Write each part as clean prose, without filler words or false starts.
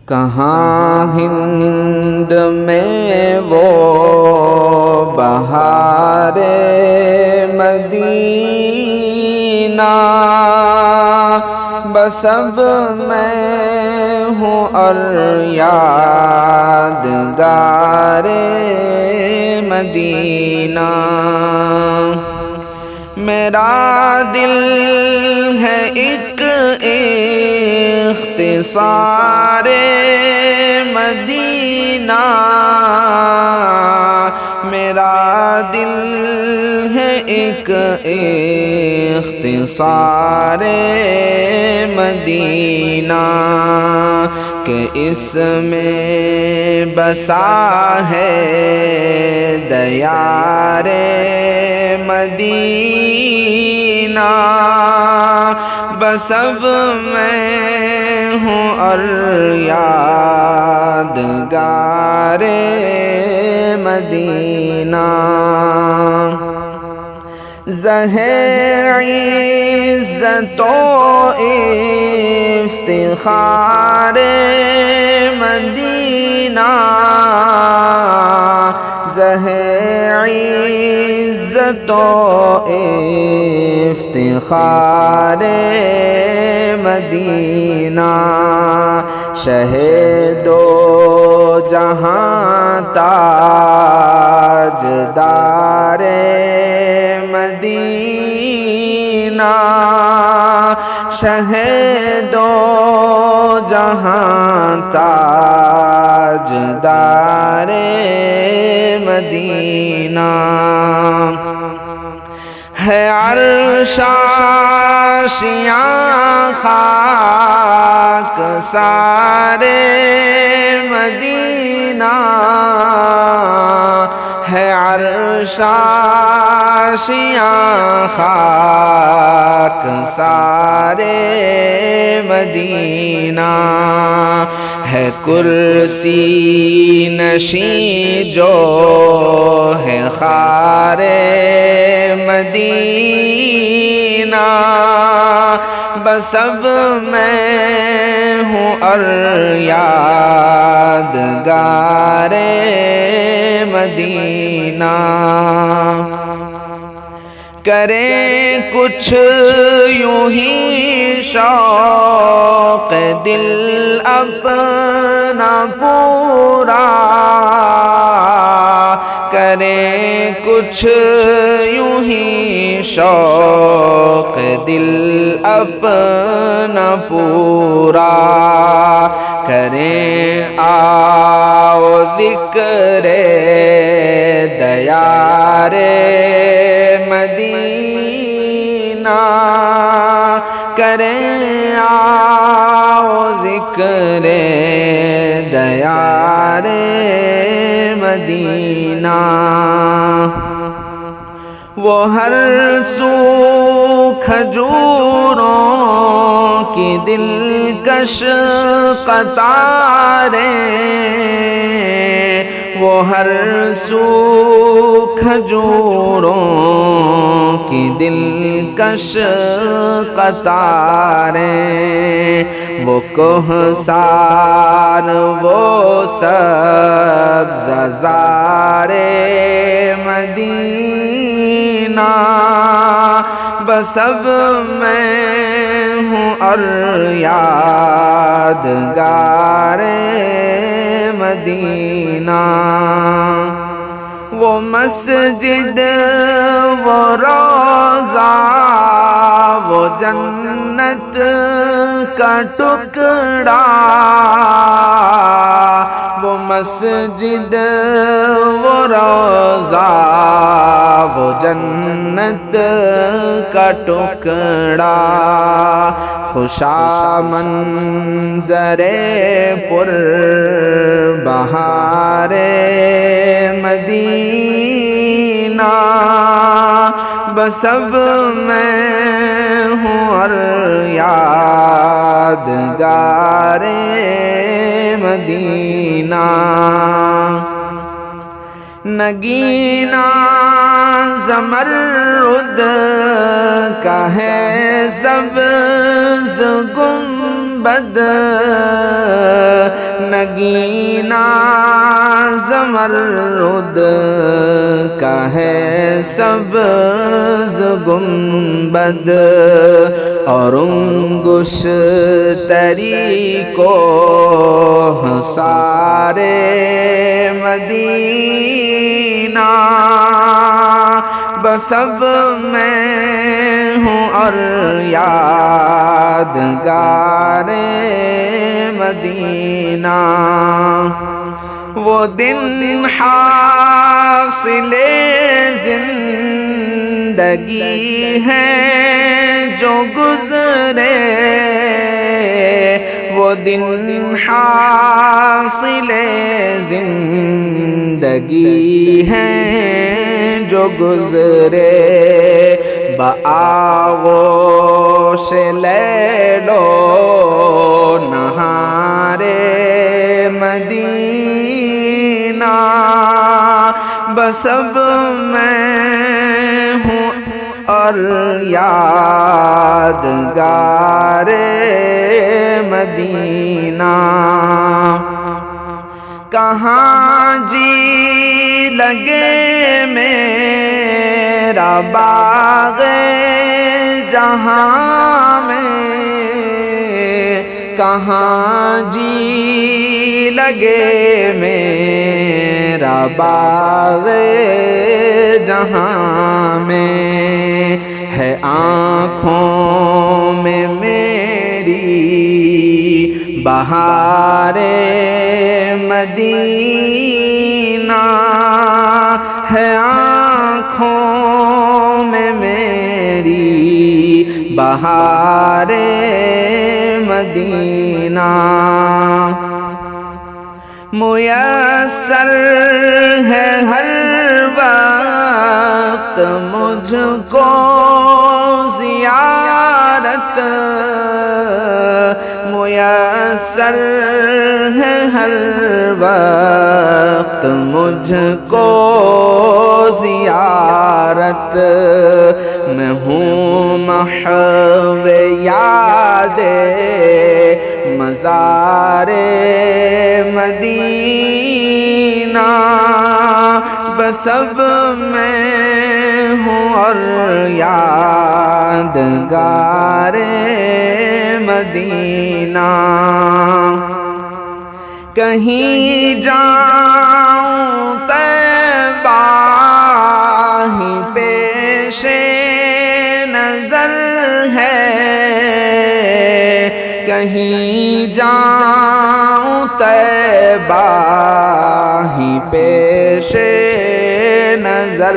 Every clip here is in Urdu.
کہاں ہند میں وہ بہار مدینہ، بس اب میں ہوں اور یادگار مدینہ۔ میرا دل ہے ایک اختصار مدینہ، میرا دل ہے ایک اختصار مدینہ، کہ اس میں بسا ہے دیار مدینہ، بس اب میں ہوں اور یادگار مدینہ۔ زہر عزت و افتخار مدینہ، زہر عزت و افتخار مدینہ، شہ دو جہاں تاجدار مدینہ، شہ دو جہاں تاجدار مدینہ، ہے عرش آشیاں خاک سارے مدینہ، ہے عرش آشیاں خاک سارے مدینہ، ہے کرسی نشین جو ہے خار مدینہ، بس اب میں ہوں اور یادگار مدینہ۔ کریں کچھ یوں ہی شوق دل اپنا پورا، کریں کچھ یوں ہی شوق دل اپنا پورا، کریں آؤ ذکر دیار مدینہ، کریں آؤ ذکر دیار مدینہ، وہ ہر سو کھجوروں کی دلکش قطاریں، وہ ہر سو کھجوروں کی دلکش قطاریں، وہ کوہسار وہ سبز زار مدینہ، بس اب میں ہوں اور یادگار مدینہ، وہ مسجد وہ روضہ وہ جنت کا ٹکڑا، وہ مسجد وہ روضہ وہ جنت کا ٹکڑا، خوشا منظر پر بہار مدینہ، بس اب میں ہوں اور یادگار مدینہ۔ نگینہ زمرد کا ہے سبز گنبد، گنبد نگینا زمرد کا ہے سبز گنبد اور انگشتری کو سارے مدینہ بس اب میں ہوں اور یادگار مدینہ وہ دن حاصل زندگی ہے جو گزرے وہ دن حاصل زندگی ہے جو گزرے بآغوش لیل و نہار مدینہ بس اب میں ہوں اور یادگار مدینہ کہاں جی لگے میرا باغ جہاں میں کہاں جی لگے میرا باغ جہاں میں ہے آنکھوں میں میری بہار مدینہ ہے آنکھوں میں میری بہار مدینہ میسر ہے ہر وقت مجھ کو زیارت میسر ہے ہر وقت مجھ کو زیارت میں ہوں محو یاد مزار مدینہ بس اب میں ہوں اور یادگار مدینہ کہیں جاؤں طیبہ ہی پیش نظر ہے کہیں جاؤں طیبہ ہی پیش نظر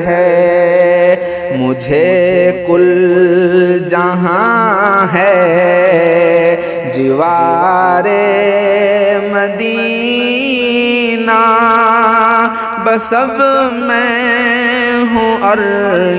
ہے مجھے کل جہاں ہے جوار مدینہ بس اب میں ہوں اور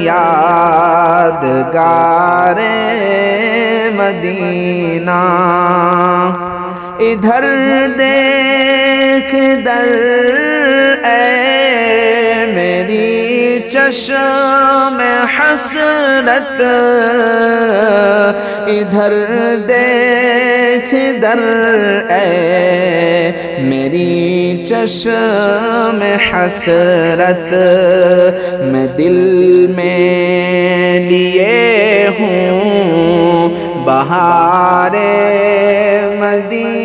یادگار مدینہ ادھر دیکھ در اے میری چشم حسرت ادھر دیکھ در اے میری چشم حسرت میں دل میں لیے ہوں بہار مدینہ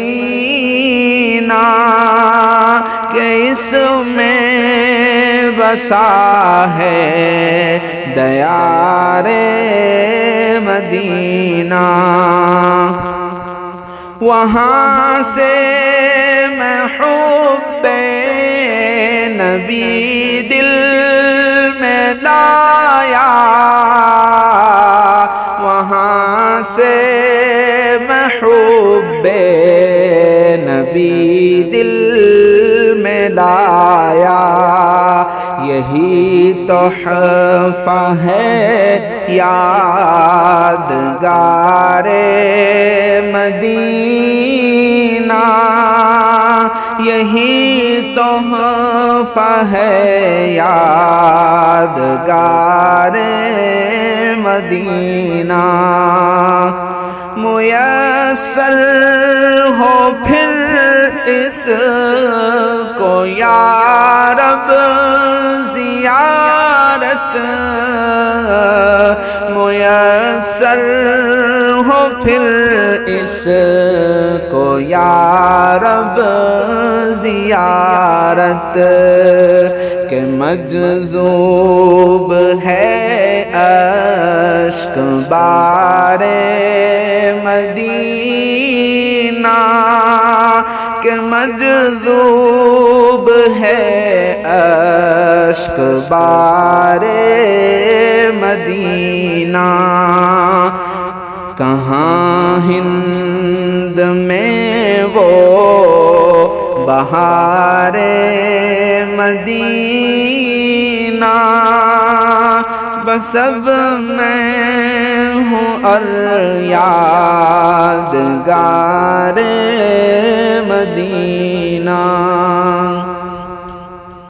کہ اس میں بسا ہے دیار مدینہ وہاں سے میں حب نبی دل میں لایا وہاں سے میں حب نبی دل میں لایا یہی تحفہ ہے یادگار مدینہ یہی تحفہ ہے یادگار مدینہ میسر ہو پھر اس کو یا رب زیارت، میسر ہو پھر اس کو یا رب زیارت، کہ مجذوب ہے اشک بار مدینہ، کہ مجذوب ہے اشک بار مدینہ، کہاں ہند میں وہ بہار مدینہ، بس اب میں ہوں اور یادگار مدینہ۔